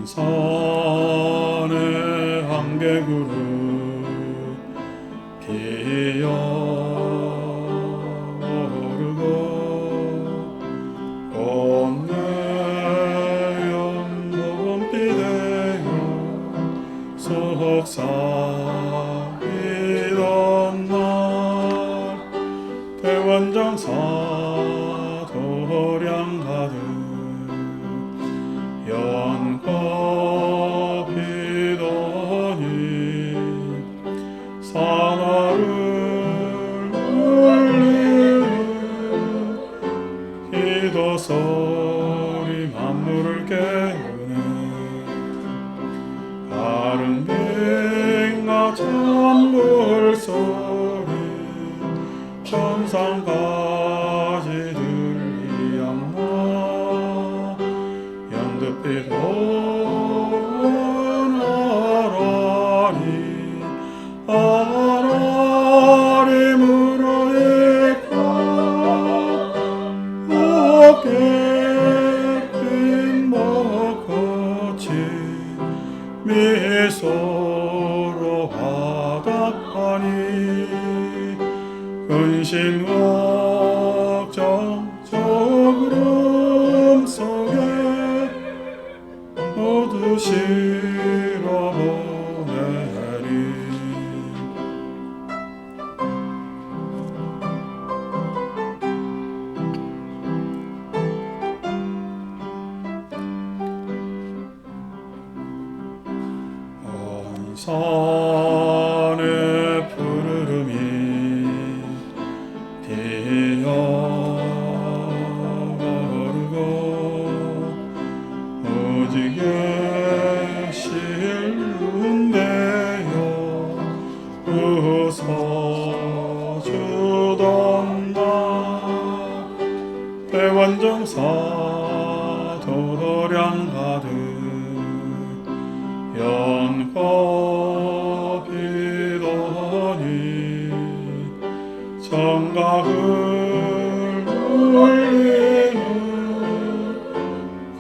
산에 한개 그룹 기어오르고 꽃내 연못은 비대어 속삭이던 날 대원장사 도량 가득 연꽃피더니 사나를 울리는 기도 소리 만물을 깨우는 아름빙가 찬물 소리 천상까지 들리었나 연두빛 아라리 물어있고 어깨핀 먹거치 미소로 화답하니 근심 걱정 저구름 속에 모두 실어보내리 온 산에 푸르름이 피어오르고 오지게 실눈대요 웃어주던 날 대원정사 도도량 가득 연꽃피더니 정각을 울리는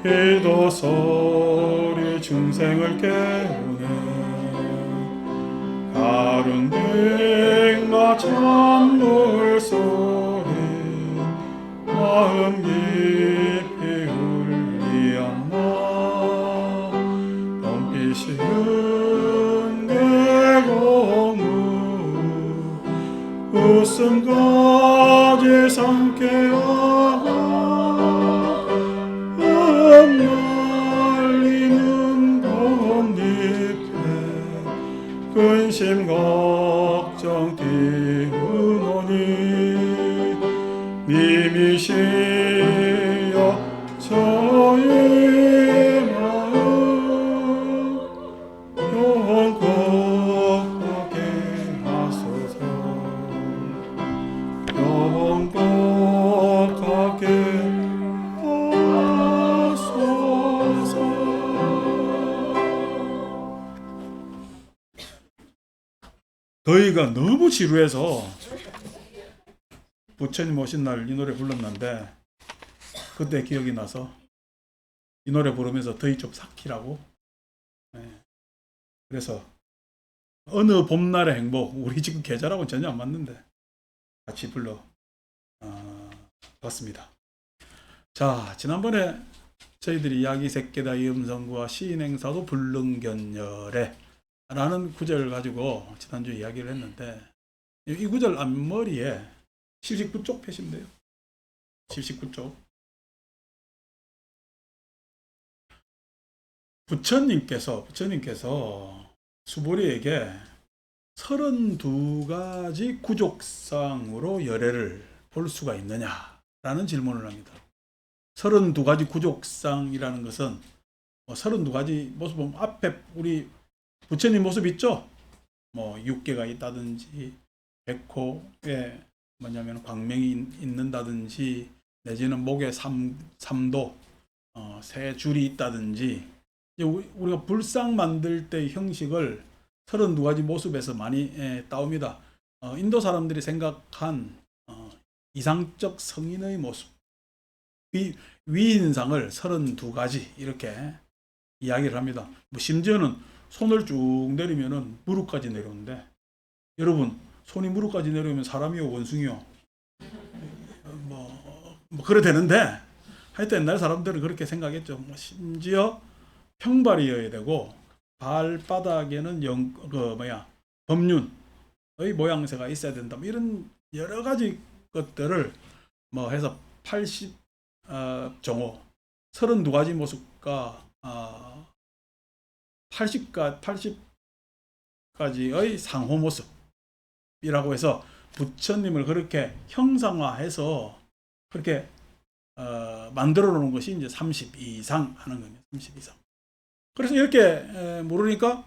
기도 소리 중생을 깨우네 가른빙가 찬물 소리 마음 깊이 울리었나 봄빛이 은개고무 웃음까지 삼켜하고 흩날리는 봄잎에 근심 걱정 띄우노니 님이시여 저의 마음 영원하게 하소서 영원하게 하소서. 더위가 너무 지루해서 부처님 오신 날 이 노래 불렀는데 그때 기억이 나서 이 노래 부르면서 더위 좀 삭히라고. 그래서 어느 봄날의 행복, 우리 지금 계절하고는 전혀 안 맞는데 같이 불러 봤습니다. 자, 지난번에 저희들이 야기 새끼다 이음성구와 시인행사도 불능견열에 라는 구절을 가지고 지난주에 이야기를 했는데 이 구절 앞머리에 79쪽 펴시면 돼요. 79쪽. 부처님께서 수보리에게 32가지 구족상으로 열애를 볼 수가 있느냐라는 질문을 합니다. 32가지 구족상이라는 것은 32가지 모습 보면 앞에 우리 부처님 모습 있죠? 육계가 있다든지 백호에 뭐냐면 광명이 있는다든지 내지는 목에 삼도 세 줄이 있다든지 우리가 불상 만들 때 형식을 32가지 모습에서 많이 따옵니다. 인도 사람들이 생각한 이상적 성인의 모습 위인상을 32가지 이렇게 이야기를 합니다. 뭐 심지어는 손을 쭉 내리면은 무릎까지 내려오는데, 여러분 손이 무릎까지 내려오면 사람이요 원숭이요? 뭐 그래 되는데, 하여튼 옛날 사람들은 그렇게 생각했죠. 뭐 심지어 평발이어야 되고 발바닥에는 법륜의 모양새가 있어야 된다. 뭐 이런 여러 가지 것들을 뭐 해서 80 정오 32가지 모습과 80가지의 상호 모습이라고 해서 부처님을 그렇게 형상화해서 그렇게 만들어 놓은 것이 이제 32상 하는 겁니다. 32상. 그래서 이렇게 모르니까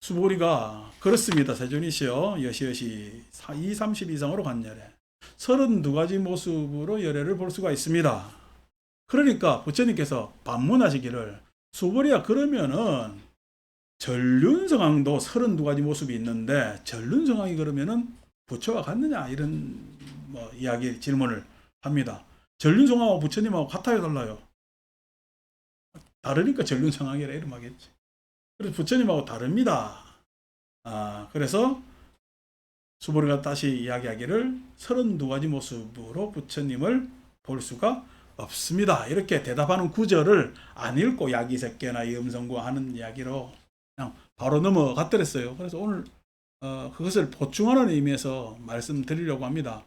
수보리가 그렇습니다. 세존이시여 여시여시 이 32상으로 간열해 32가지 모습으로 열애를 볼 수가 있습니다. 그러니까 부처님께서 반문하시기를, 수보리야 그러면은 전륜성왕도 32가지 모습이 있는데 전륜성왕이 그러면은 부처와 같느냐, 이런 뭐 이야기 질문을 합니다. 전륜성왕하고 부처님하고 같아요, 달라요? 다르니까 전륜성왕이라 이름하겠지. 그래서 부처님하고 다릅니다. 그래서 수보리가 다시 이야기하기를 32가지 모습으로 부처님을 볼 수가 없습니다. 이렇게 대답하는 구절을 안 읽고 야기새끼나 이음성구 하는 이야기로 그냥 바로 넘어갔더랬어요. 그래서 오늘 그것을 보충하는 의미에서 말씀드리려고 합니다.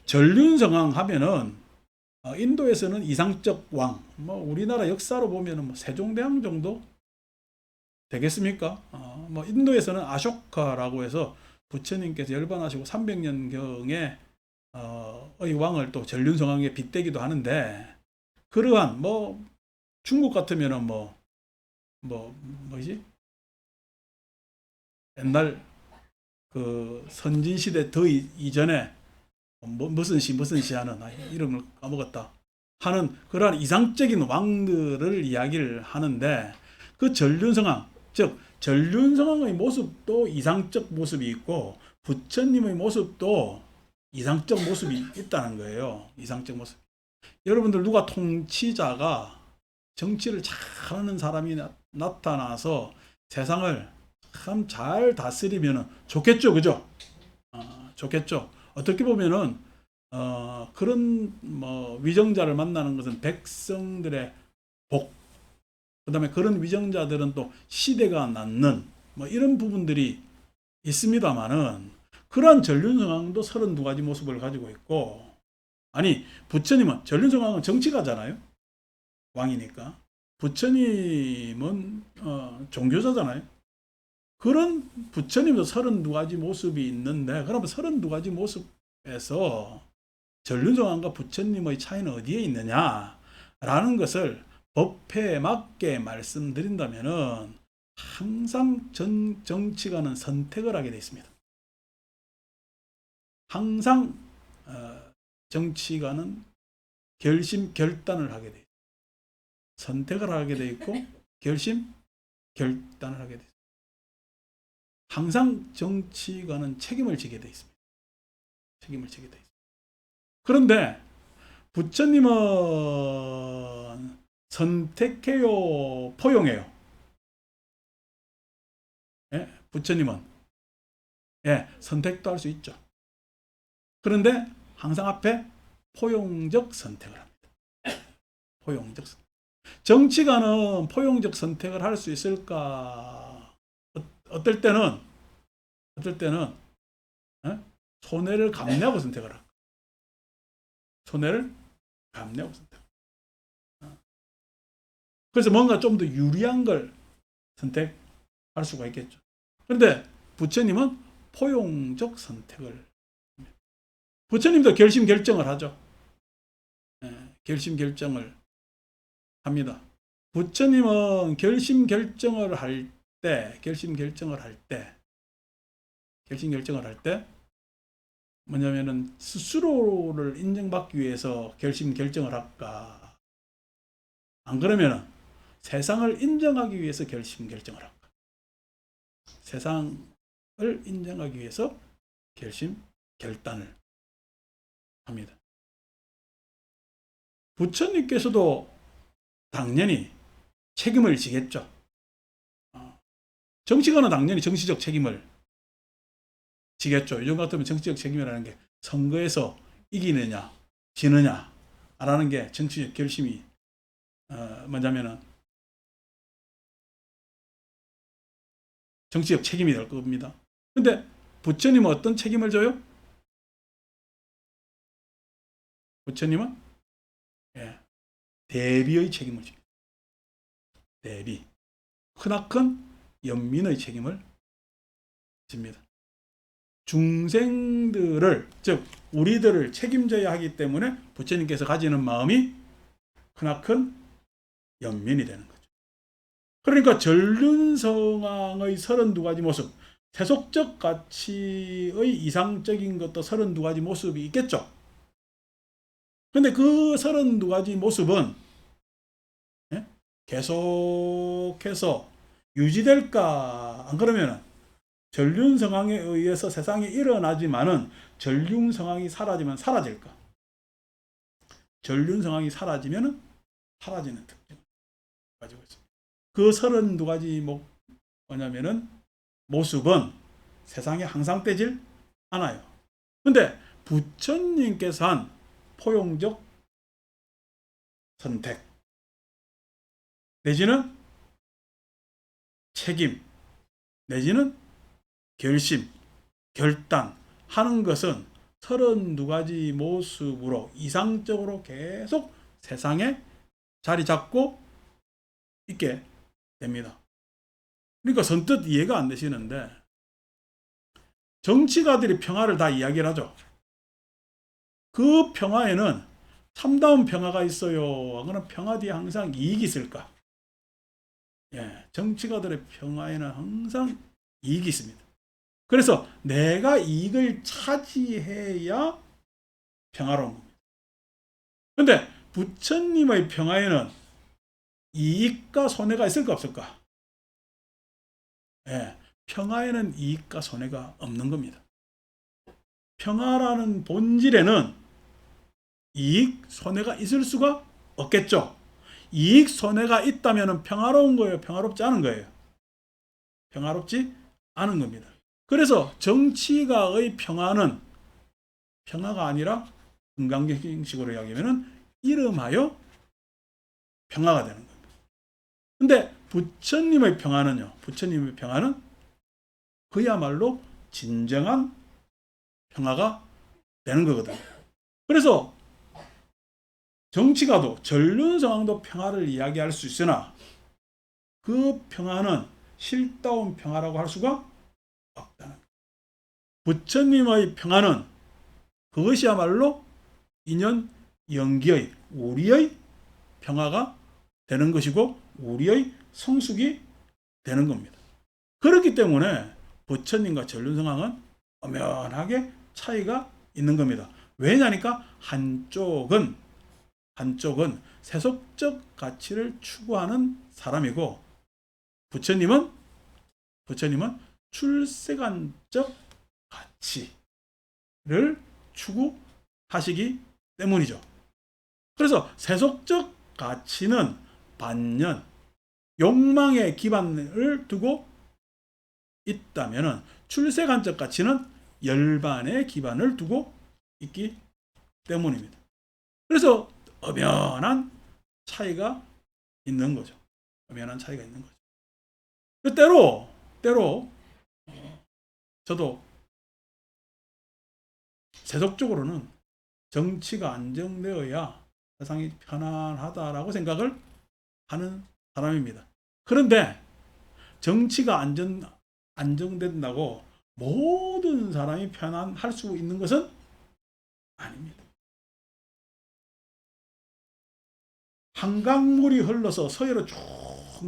전륜성왕 하면은 인도에서는 이상적 왕, 뭐 우리나라 역사로 보면은 뭐 세종대왕 정도 되겠습니까? 뭐 인도에서는 아쇼카라고 해서 부처님께서 열반하시고 300년경에 의 왕을 또 전륜성왕에 빗대기도 하는데, 그러한 뭐 중국 같으면은 뭐지 옛날 그 선진시대 더 이전에 무슨 시 하는 이름을 까먹었다 하는 그러한 이상적인 왕들을 이야기를 하는데, 그 전륜성왕, 즉 전륜성왕의 모습도 이상적 모습이 있고 부처님의 모습도 이상적 모습이 있다는 거예요. 이상적 모습. 여러분들 누가 통치자가 정치를 잘하는 사람이 나타나서 세상을 참 잘 다스리면 좋겠죠, 그죠? 좋겠죠. 어떻게 보면은 그런 뭐 위정자를 만나는 것은 백성들의 복, 그다음에 그런 위정자들은 또 시대가 낳는 뭐 이런 부분들이 있습니다만은, 그러한 전륜성왕도 32가지 모습을 가지고 있고, 아니 부처님은, 전륜성왕은 정치가잖아요. 왕이니까. 부처님은 종교자잖아요. 그런 부처님도 32가지 모습이 있는데, 그러면 32가지 모습에서 전륜성왕과 부처님의 차이는 어디에 있느냐라는 것을 법회에 맞게 말씀드린다면은 항상 정치가는 선택을 하게 되어 있습니다. 항상 정치가는 결단을 하게 돼 있어요. 선택을 하게 돼 있고 결단을 하게 돼 있어요. 항상 정치가는 책임을 지게 돼 있습니다. 책임을 지게 돼 있어요. 그런데 부처님은 선택해요, 포용해요? 예? 부처님은 선택도 할 수 있죠. 그런데 항상 앞에 포용적 선택을 합니다. 포용적 선택. 정치가는 포용적 선택을 할 수 있을까? 어떨 때는 손해를 감내하고 선택을 할까? 손해를 감내하고 선택. 그래서 뭔가 좀 더 유리한 걸 선택할 수가 있겠죠. 그런데 부처님은 포용적 선택을 합니다. 부처님도 결심결정을 하죠. 결심결정을 합니다. 부처님은 결심결정을 할 때 뭐냐면은 스스로를 인정받기 위해서 결심결정을 할까? 안 그러면은 세상을 인정하기 위해서 결심결정을 할까? 세상을 인정하기 위해서 결단을 합니다. 부처님께서도 당연히 책임을 지겠죠. 정치가는 당연히 정치적 책임을 지겠죠. 요즘 같으면 정치적 책임이라는 게 선거에서 이기느냐 지느냐 라는 게 정치적 결심이 뭐냐면은 정치적 책임이 될 겁니다. 근데 부처님은 어떤 책임을 져요? 부처님은 대비의 책임을 집니다. 대비. 크나큰 연민의 책임을 집니다. 중생들을, 즉 우리들을 책임져야 하기 때문에 부처님께서 가지는 마음이 크나큰 연민이 되는 거죠. 그러니까 전륜성왕의 32가지 모습, 세속적 가치의 이상적인 것도 32가지 모습이 있겠죠. 근데 그 32가지 모습은 계속해서 유지될까? 안 그러면은 전륜성왕에 의해서 세상에 일어나지만은 전륜성왕이 사라지면 사라질까? 전륜성왕이 사라지면은 사라지는 특징을 가지고 있습니다. 그 32가지 뭐냐면은 모습은 세상에 항상 떼질 않아요. 근데 부처님께서 한 포용적 선택 내지는 책임 내지는 결심, 결단하는 것은 32가지 모습으로 이상적으로 계속 세상에 자리 잡고 있게 됩니다. 그러니까 선뜻 이해가 안 되시는데 정치가들이 평화를 다 이야기를 하죠. 그 평화에는 참다운 평화가 있어요. 그러나 평화 뒤에 항상 이익이 있을까? 정치가들의 평화에는 항상 이익이 있습니다. 그래서 내가 이익을 차지해야 평화로운 겁니다. 그런데 부처님의 평화에는 이익과 손해가 있을까 없을까? 평화에는 이익과 손해가 없는 겁니다. 평화라는 본질에는 이익, 손해가 있을 수가 없겠죠. 이익, 손해가 있다면 평화로운 거예요? 평화롭지 않은 거예요? 평화롭지 않은 겁니다. 그래서 정치가의 평화는 평화가 아니라 금강경식으로 이야기하면 이름하여 평화가 되는 겁니다. 근데 부처님의 평화는요, 부처님의 평화는 그야말로 진정한 평화가 되는 거거든요. 그래서 정치가도 전륜성왕도 평화를 이야기할 수 있으나 그 평화는 실다운 평화라고 할 수가 없다는 거예요. 부처님의 평화는 그것이야말로 인연 연기의 우리의 평화가 되는 것이고 우리의 성숙이 되는 겁니다. 그렇기 때문에 부처님과 전륜성왕은 엄연하게 차이가 있는 겁니다. 왜냐니까 한쪽은 세속적 가치를 추구하는 사람이고 부처님은 출세관적 가치를 추구하시기 때문이죠. 그래서 세속적 가치는 반년 욕망의 기반을 두고 있다면 출세관적 가치는 열반의 기반을 두고 있기 때문입니다. 그래서 엄연한 차이가 있는 거죠. 엄연한 차이가 있는 거죠. 때로 저도 세속적으로는 정치가 안정되어야 세상이 편안하다라고 생각을 하는 사람입니다. 그런데 정치가 안정된다고 모든 사람이 편안할 수 있는 것은 아닙니다. 한강물이 흘러서 서해로 쭉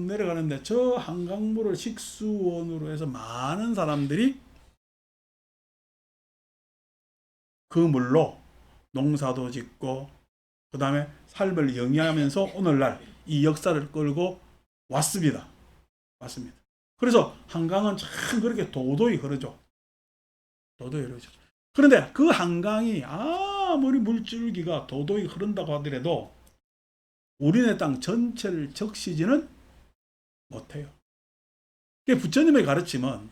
내려가는데 저 한강물을 식수원으로 해서 많은 사람들이 그 물로 농사도 짓고 그 다음에 삶을 영위하면서 오늘날 이 역사를 끌고 왔습니다. 그래서 한강은 참 그렇게 도도히 흐르죠. 그런데 그 한강이 아무리 물줄기가 도도히 흐른다고 하더라도 우리네 땅 전체를 적시지는 못해요. 부처님의 가르침은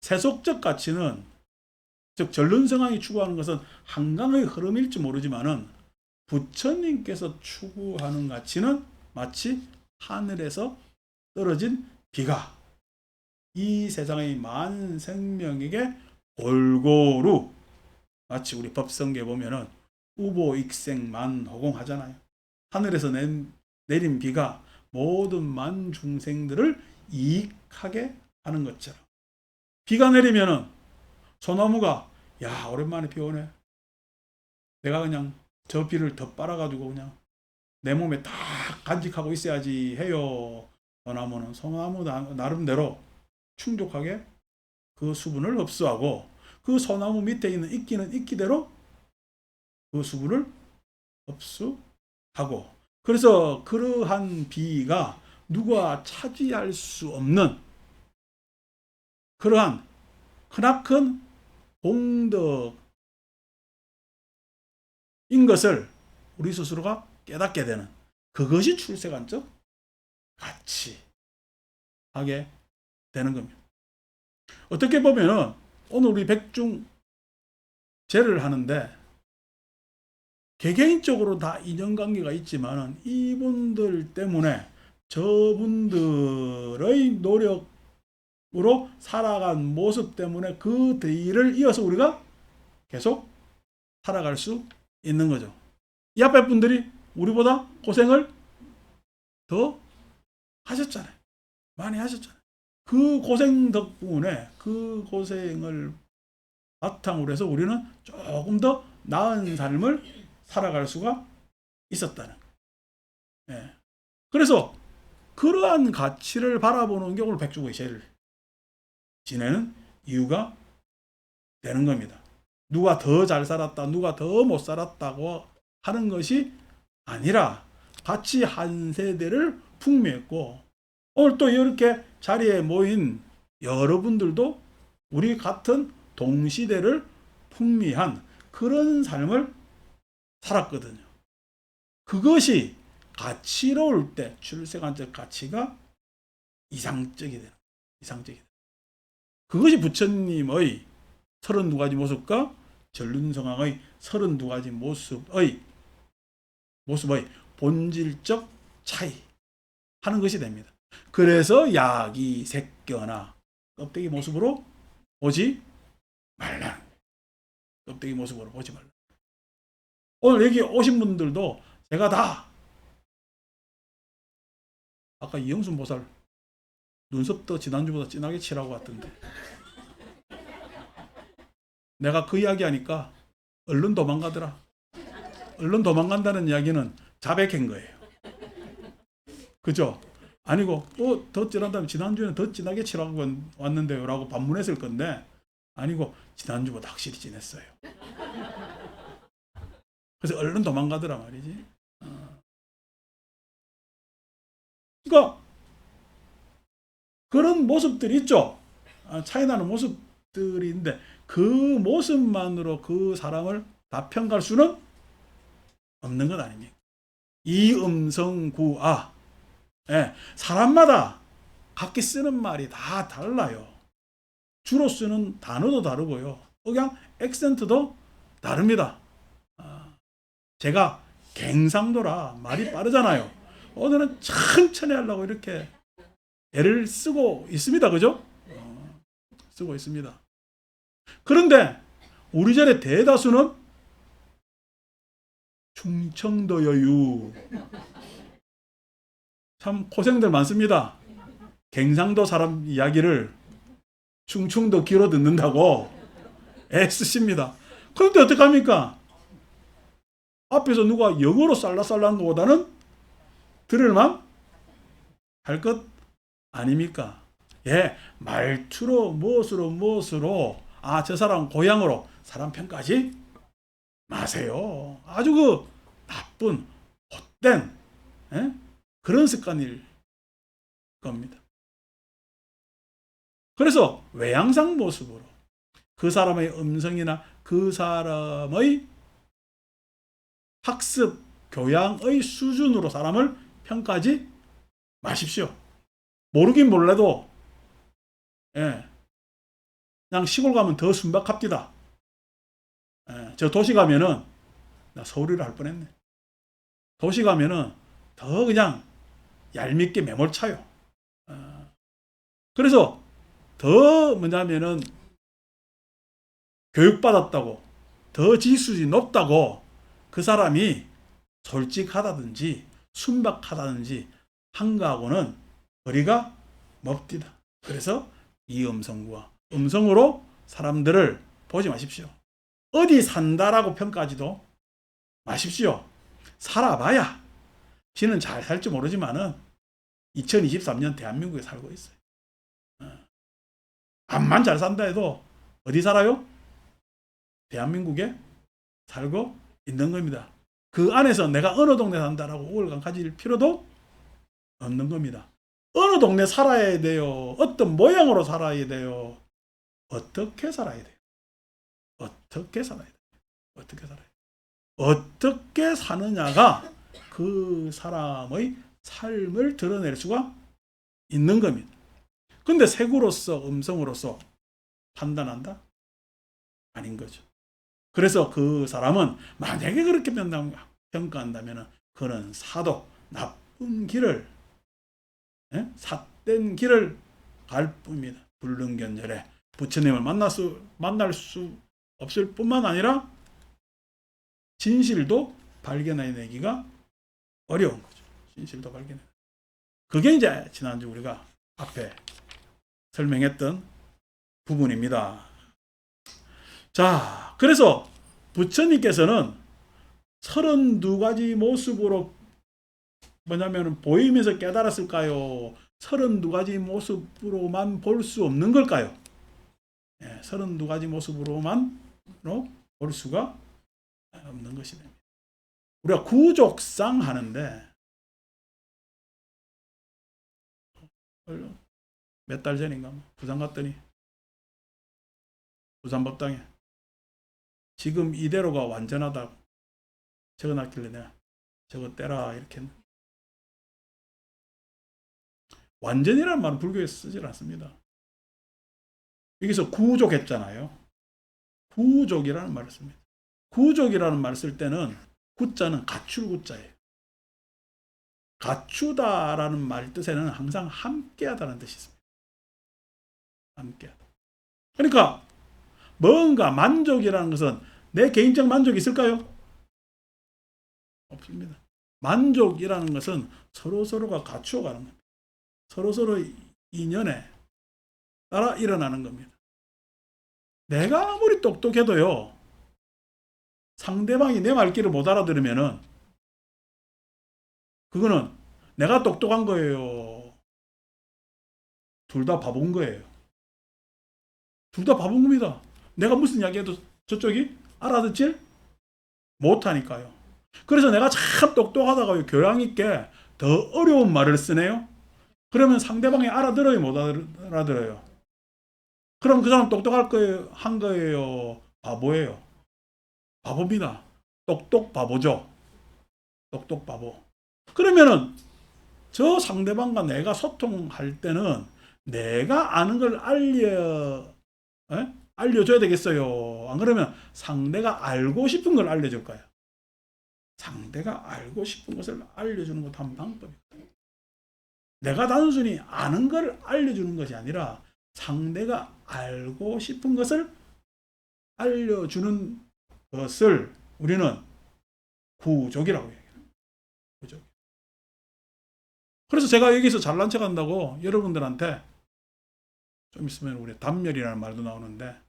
세속적 가치는, 즉 전륜성왕이 추구하는 것은 한강의 흐름일지 모르지만은 부처님께서 추구하는 가치는 마치 하늘에서 떨어진 비가 이 세상의 많은 생명에게 골고루, 마치 우리 법성계 보면은 우보익생만호공 하잖아요. 하늘에서 내린 비가 모든 만중생들을 이익하게 하는 것처럼, 비가 내리면은 소나무가 야 오랜만에 비 오네, 내가 그냥 저 비를 더 빨아가지고 그냥 내 몸에 딱 간직하고 있어야지 해요. 소나무 나름대로 충족하게 그 수분을 흡수하고, 그 소나무 밑에 있는 이끼는 이끼대로 그 수분을 흡수하고, 그래서 그러한 비가 누가 차지할 수 없는 그러한 크나큰 공덕인 것을 우리 스스로가 깨닫게 되는, 그것이 출세관적 가치하게 되는 겁니다. 어떻게 보면은 오늘 우리 백중제를 하는데 개개인적으로 다 인연관계가 있지만은 이분들 때문에 저분들의 노력으로 살아간 모습 때문에 그 뒤를 이어서 우리가 계속 살아갈 수 있는 거죠. 이 앞에 분들이 우리보다 고생을 더 하셨잖아요. 많이 하셨잖아요. 그 고생 덕분에, 그 고생을 바탕으로 해서 우리는 조금 더 나은 삶을 살아갈 수가 있었다는 거예요. 예. 그래서 그러한 가치를 바라보는 게 오늘 백주부의 제를 지내는 이유가 되는 겁니다. 누가 더 잘 살았다, 누가 더 못 살았다고 하는 것이 아니라 같이 한 세대를 풍미했고, 오늘 또 이렇게 자리에 모인 여러분들도 우리 같은 동시대를 풍미한 그런 삶을 살았거든요. 그것이 가치로울 때 출세관적 가치가 이상적이다. 그것이 부처님의 32가지 모습과 전륜성왕의 32가지 모습의 본질적 차이 하는 것이 됩니다. 그래서 약이 새겨나 껍데기 모습으로 보지 말라. 껍데기 모습으로 보지 말라. 오늘 여기 오신 분들도 제가 다 아까 이영순 보살 눈썹도 지난주보다 진하게 칠하고 왔던데, 내가 그 이야기 하니까 얼른 도망가더라. 얼른 도망간다는 이야기는 자백한 거예요. 그죠? 아니고 더 진하다면 지난주에는 더 진하게 칠하고 왔는데요 라고 반문했을 건데, 아니고 지난주보다 확실히 진했어요. 그래서 얼른 도망가더라 말이지. 그러니까 그런 모습들이 있죠. 차이나는 모습들이 있는데 그 모습만으로 그 사람을 다 평가할 수는 없는 것 아닙니까? 이음성구아. 예, 사람마다 각기 쓰는 말이 다 달라요. 주로 쓰는 단어도 다르고요. 억양, 액센트도 다릅니다. 제가 갱상도라 말이 빠르잖아요. 오늘은 천천히 하려고 이렇게 애를 쓰고 있습니다. 그죠? 쓰고 있습니다. 그런데 우리 절의 대다수는 충청도 여유. 참 고생들 많습니다. 갱상도 사람 이야기를 충청도 귀로 듣는다고 애쓰십니다. 그런데 어떡합니까? 앞에서 누가 영어로 쌀라쌀라한 것보다는 들을만 할 것 아닙니까? 예, 말투로 무엇으로 저 사람 고향으로 사람 평가하지 마세요. 아주 그 나쁜 헛된 그런 습관일 겁니다. 그래서 외양상 모습으로 그 사람의 음성이나 그 사람의 학습 교양의 수준으로 사람을 평가하지 마십시오. 모르긴 몰라도, 예, 그냥 시골 가면 더 순박합디다. 예, 저 도시 가면은, 나 서울이라 할 뻔했네. 도시 가면은 더 그냥 얄밉게 매몰차요. 그래서 더 뭐냐면은 교육받았다고, 더 지수이 높다고 그 사람이 솔직하다든지 순박하다든지 한 거하고는 거리가 멀디다. 그래서 이 음성과 음성으로 사람들을 보지 마십시오. 어디 산다라고 평가하지도 마십시오. 살아봐야 지는 잘 살지 모르지만은 2023년 대한민국에 살고 있어요. 암만 잘 산다 해도 어디 살아요? 대한민국에 살고 있는 겁니다. 그 안에서 내가 어느 동네 산다라고 우월감 가질 필요도 없는 겁니다. 어느 동네 살아야 돼요. 어떤 모양으로 살아야 돼요. 어떻게 살아야 돼요. 어떻게 살아야 돼요. 어떻게 살아야 돼요. 어떻게 사느냐가 그 사람의 삶을 드러낼 수가 있는 겁니다. 근데 색으로서 음성으로서 판단한다? 아닌 거죠. 그래서 그 사람은 만약에 그렇게 평가한다면 그는 사도 나쁜 길을, 삿된 길을 갈 뿐입니다. 불능견절에 부처님을 만날 수 없을 뿐만 아니라 진실도 발견해내기가 어려운 거죠. 진실도 발견해. 그게 이제 지난주 우리가 앞에 설명했던 부분입니다. 자, 그래서 부처님께서는 32가지 모습으로 뭐냐면 보이면서 깨달았을까요? 32가지 모습으로만 볼 수 없는 걸까요? 32가지 모습으로만 볼 수가 없는 것이네. 우리가 구족상 하는데 몇 달 전인가 부산 갔더니 부산법당에 지금 이대로가 완전하다고 적어놨길래 내가 저거 떼라 이렇게 했는데, 완전이라는 말은 불교에 쓰질 않습니다. 여기서 구족했잖아요. 구족이라는 말을 씁니다. 구족이라는 말을 쓸 때는 구자는 갖출 구자예요. 갖추다라는 말 뜻에는 항상 함께하다는 뜻이 있습니다. 함께하다. 그러니까 뭔가 만족이라는 것은 내 개인적 만족이 있을까요? 없습니다. 만족이라는 것은 서로서로가 갖추어가는 겁니다. 서로서로 인연에 따라 일어나는 겁니다. 내가 아무리 똑똑해도요, 상대방이 내 말귀를 못 알아들으면은 그거는 내가 똑똑한 거예요. 둘 다 바본 거예요. 둘 다 바본 겁니다. 내가 무슨 이야기해도 저쪽이 알아듣질 못하니까요. 그래서 내가 참 똑똑하다고 교양 있게 더 어려운 말을 쓰네요. 그러면 상대방이 알아들어요, 못 알아들어요? 그럼 그 사람 똑똑할 거예요, 한 거예요, 바보예요? 바보입니다. 똑똑 바보죠. 똑똑 바보. 그러면은 저 상대방과 내가 소통할 때는 내가 아는 걸 알려줘야 되겠어요. 안 그러면 상대가 알고 싶은 걸 알려줄 거야. 상대가 알고 싶은 것을 알려주는 것도 한 방법이에요. 내가 단순히 아는 걸 알려주는 것이 아니라 상대가 알고 싶은 것을 알려주는 것을 우리는 구족이라고 얘기해요. 구족. 그래서 제가 여기서 잘난 척 한다고 여러분들한테 좀 있으면 우리 단멸이라는 말도 나오는데,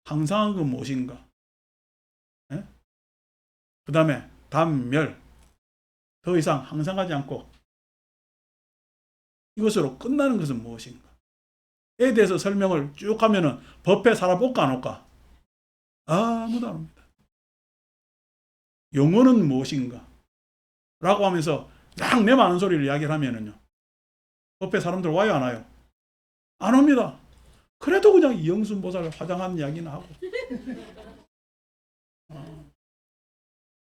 항상한 건 무엇인가? 그 다음에 단멸, 더 이상 항상하지 않고 이것으로 끝나는 것은 무엇인가? 에 대해서 설명을 쭉 하면은 법회 사람 올까 안 올까? 아무도 안 옵니다. 영혼은 무엇인가? 라고 하면서 막 내 많은 소리를 이야기를 하면은요, 법회 사람들 와요 안 와요? 안 옵니다. 그래도 그냥 이영순보살 화장한 이야기는 하고,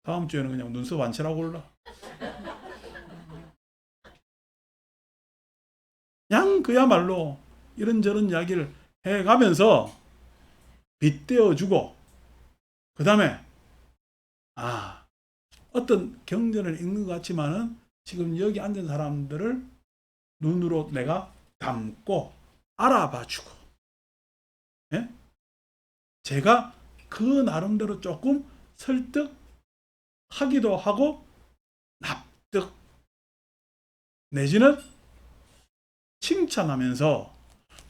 다음 주에는 그냥 눈썹 안 칠하고 올라. 그야말로 이런저런 이야기를 해가면서 빗대어주고, 그 다음에 어떤 경전을 읽는 것 같지만은 지금 여기 앉은 사람들을 눈으로 내가 담고 알아봐주고, 예? 제가 그 나름대로 조금 설득하기도 하고 납득 내지는 칭찬하면서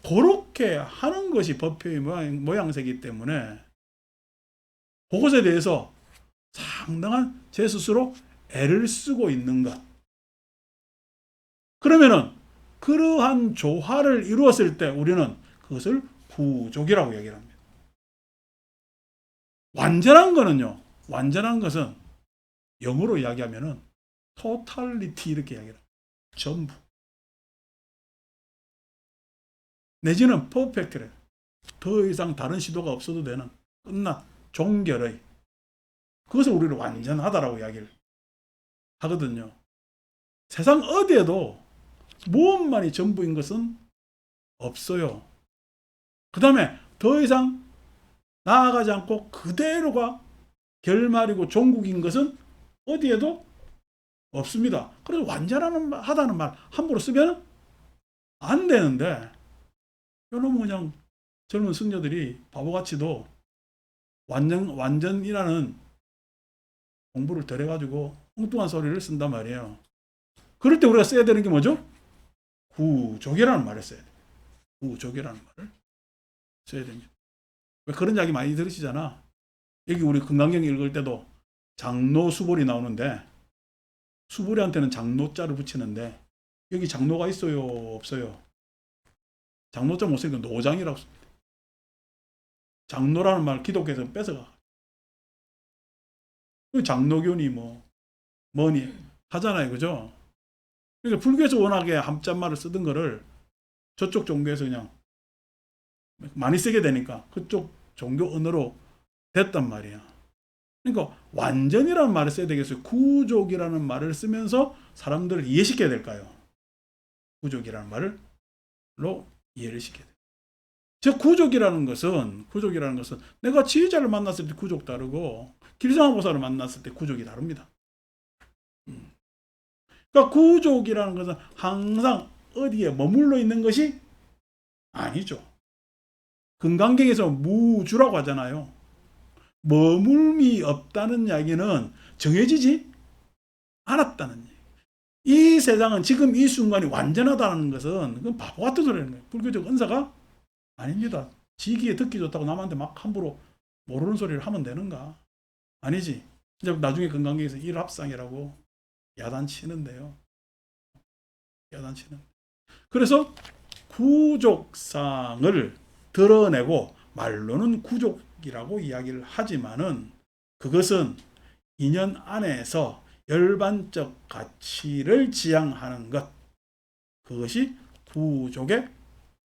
그렇게 하는 것이 법회의 모양새이기 때문에 그것에 대해서 상당한 제 스스로 애를 쓰고 있는 것. 그러면은 그러한 조화를 이루었을 때 우리는 그것을 구족이라고 얘기를 합니다. 완전한 거는요, 완전한 것은 영어로 이야기하면은 totality 이렇게 이야기를 합니다. 전부. 내지는 퍼펙트래. 더 이상 다른 시도가 없어도 되는 끝난 종결의, 그것을 우리는 완전하다라고 이야기를 하거든요. 세상 어디에도 무엇만이 전부인 것은 없어요. 그 다음에 더 이상 나아가지 않고 그대로가 결말이고 종국인 것은 어디에도 없습니다. 그래서 완전하다는 말 함부로 쓰면 안 되는데, 여러분 그냥 젊은 승려들이 바보같이도 완전이라는 공부를 덜 해가지고 엉뚱한 소리를 쓴단 말이에요. 그럴 때 우리가 써야 되는 게 뭐죠? 구족이라는 말을 써야 돼요. 구족이라는 말을 써야 됩니다. 왜 그런 이야기 많이 들으시잖아. 여기 우리 금강경 읽을 때도 장로 수보리 나오는데 수보리한테는 장로자를 붙이는데 여기 장로가 있어요? 없어요? 장로자 못 쓰니까 노장이라고 씁니다. 장로라는 말 기독교에서 뺏어가. 장로교니 뭐니 하잖아요. 그죠? 그러니까 불교에서 워낙에 함자말을 쓰던 거를 저쪽 종교에서 그냥 많이 쓰게 되니까 그쪽 종교 언어로 됐단 말이야. 그러니까 완전이라는 말을 써야 되겠어요? 구족이라는 말을 쓰면서 사람들을 이해시켜야 될까요? 구족이라는 말로 이해를 시켜야 돼요. 즉 구족이라는 것은 내가 지휘자를 만났을 때 구족 다르고 길상보살을 만났을 때 구족이 다릅니다. 그러니까 구족이라는 것은 항상 어디에 머물러 있는 것이 아니죠. 금강경에서 무주라고 하잖아요. 머물미 없다는 이야기는 정해지지 않았다는 얘기. 이 세상은 지금 이 순간이 완전하다는 것은 그건 바보 같은 소리라는 거예요. 불교적 은사가 아닙니다. 지기에 듣기 좋다고 남한테 막 함부로 모르는 소리를 하면 되는가? 아니지. 이제 나중에 금강경에서 일합상이라고 야단치는데요. 야단치는. 그래서 구족상을 드러내고 말로는 구족이라고 이야기를 하지만은 그것은 인연 안에서 열반적 가치를 지향하는 것, 그것이 구족에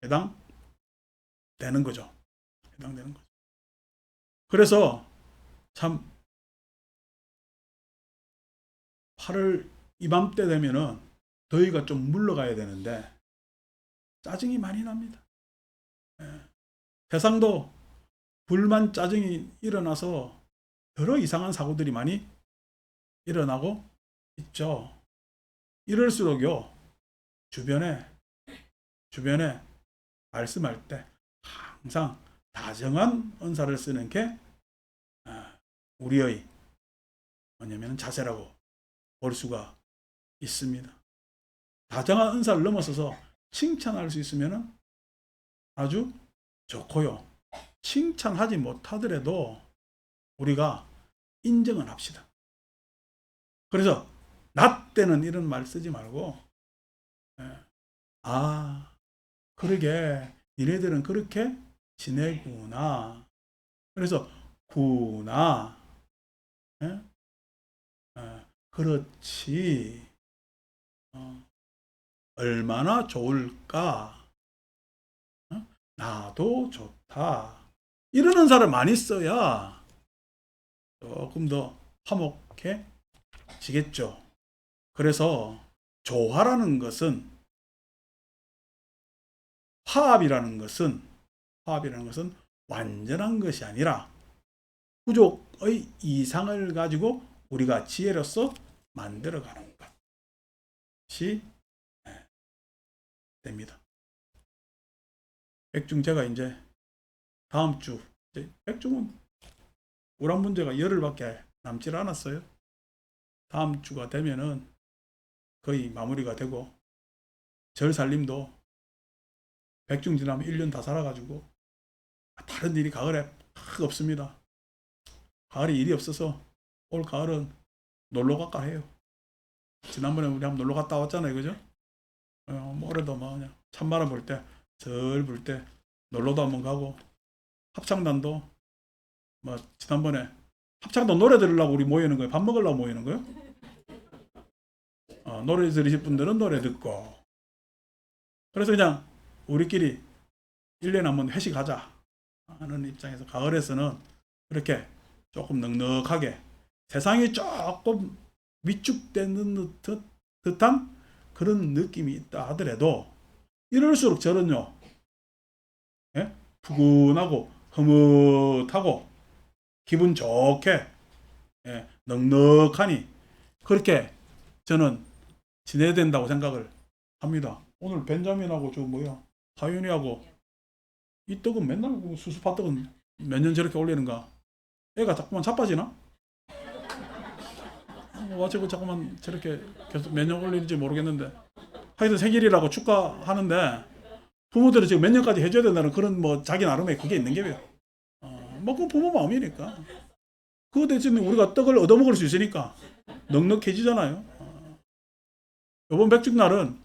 해당되는 거죠. 해당되는 거죠. 그래서 참 8월 이맘때 되면은 더위가 좀 물러가야 되는데 짜증이 많이 납니다. 세상도 불만 짜증이 일어나서 여러 이상한 사고들이 많이 일어나고 있죠. 이럴수록요, 주변에 말씀할 때 항상 다정한 언사를 쓰는 게 우리의 뭐냐면 자세라고 볼 수가 있습니다. 다정한 은사를 넘어서서 칭찬할 수 있으면 아주 좋고요. 칭찬하지 못하더라도 우리가 인정은 합시다. 그래서 나 때는 이런 말 쓰지 말고 그러게 니네들은 그렇게 지내구나. 그래서 구나. 그렇지. 얼마나 좋을까. 나도 좋다. 이런 은사를 많이 써야 조금 더 화목해지겠죠. 그래서 조화라는 것은 화합이라는 것은 완전한 것이 아니라 부족의 이상을 가지고 우리가 지혜로서 만들어가는 것이 됩니다. 백중 제가 이제 다음 주, 백중은 우란 문제가 열흘밖에 남질 않았어요. 다음 주가 되면은 거의 마무리가 되고, 절 살림도 백중 지나면 1년 다 살아가지고 다른 일이 가을에 없습니다. 가을에 일이 없어서 올 가을은 놀러 갈까 해요. 지난번에 우리 한번 놀러 갔다 왔잖아요, 그죠? 뭐 올해도 뭐 그냥 찬바람 불 때, 절 불 때 놀러도 한번 가고, 합창단도 뭐 지난번에 합창단 노래 들으려고 우리 모이는 거예요? 밥 먹으려고 모이는 거예요? 노래 들으실 분들은 노래 듣고, 그래서 그냥 우리끼리 1년에 한번 회식하자 하는 입장에서 가을에서는 그렇게 조금 넉넉하게 세상이 조금 위축되는 듯한 그런 느낌이 있다 하더라도, 이럴수록 저는요, 푸근하고 흐뭇하고 기분 좋게 넉넉하니 그렇게 저는 지내야 된다고 생각을 합니다. 오늘 벤자민하고 하윤이하고 이 떡은 맨날 수수팥떡은 몇 년 저렇게 올리는가? 애가 자꾸만 자빠지나? 어쩌고 자꾸만 저렇게 계속 몇 년 올리는지 모르겠는데, 하여튼 생일이라고 축하하는데 부모들은 지금 몇 년까지 해줘야 된다는 그런 뭐 자기 나름의 그게 있는 게요. 뭐 그 부모 마음이니까. 그거 대신 우리가 떡을 얻어먹을 수 있으니까 넉넉해지잖아요. 이번 백중날은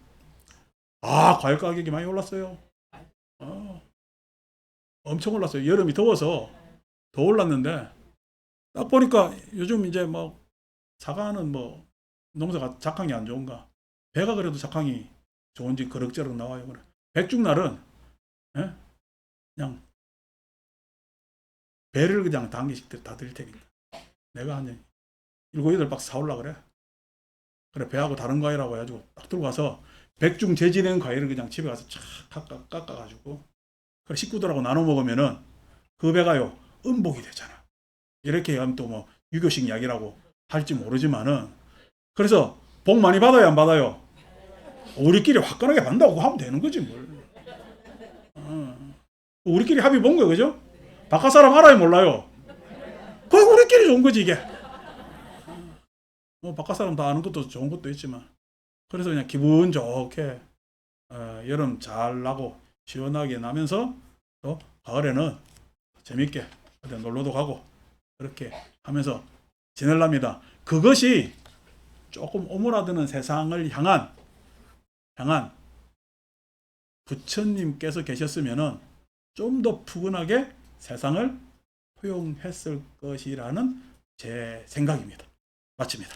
과일 가격이 많이 올랐어요. 엄청 올랐어요. 여름이 더워서 더 올랐는데, 딱 보니까 요즘 이제 뭐 사과는 뭐 농사가 작황이 안 좋은가, 배가 그래도 작황이 좋은지 그럭저럭 나와요. 그래. 백중날은 그냥 배를 그냥 당기씩 다 드릴 테니까 내가 한 7, 8박스 사올라 그래. 배하고 다른 과일하고 해가지고 딱 들고 가서 백중 재진행 과일을 그냥 집에 가서 착 깎아가지고 식구들하고 나눠 먹으면은 그 배가요 음복이 되잖아. 이렇게 하면 또 뭐 유교식 약이라고 할지 모르지만은, 그래서 복 많이 받아요, 안 받아요? 우리끼리 화끈하게 받는다고 하면 되는 거지 뭘. 우리끼리 합의 본 거예요, 그죠? 바깥 사람 알아요, 몰라요? 그거 우리끼리 좋은 거지 이게. 바깥 사람 다 아는 것도 좋은 것도 있지만, 그래서 그냥 기분 좋게 여름 잘 나고 시원하게 나면서 또 가을에는 재밌게 어디 놀러도 가고 그렇게 하면서 지낼랍니다. 그것이 조금 오므라드는 세상을 향한 부처님께서 계셨으면은 좀 더 푸근하게 세상을 포용했을 것이라는 제 생각입니다. 마칩니다.